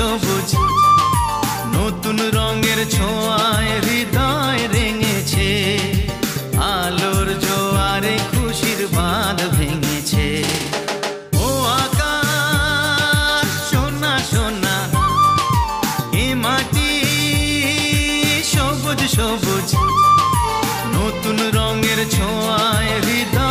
সবুজ নতুন রঙের ছোঁয়ায় হৃদয় রেঙেছে, আলোর জোয়ারে খুশির বাঁধ ভেঙেছে। ও আকাশ সোনা সোনা, এ মাটি সবুজ সবুজ নতুন রঙের ছোঁয়ায় হৃদয়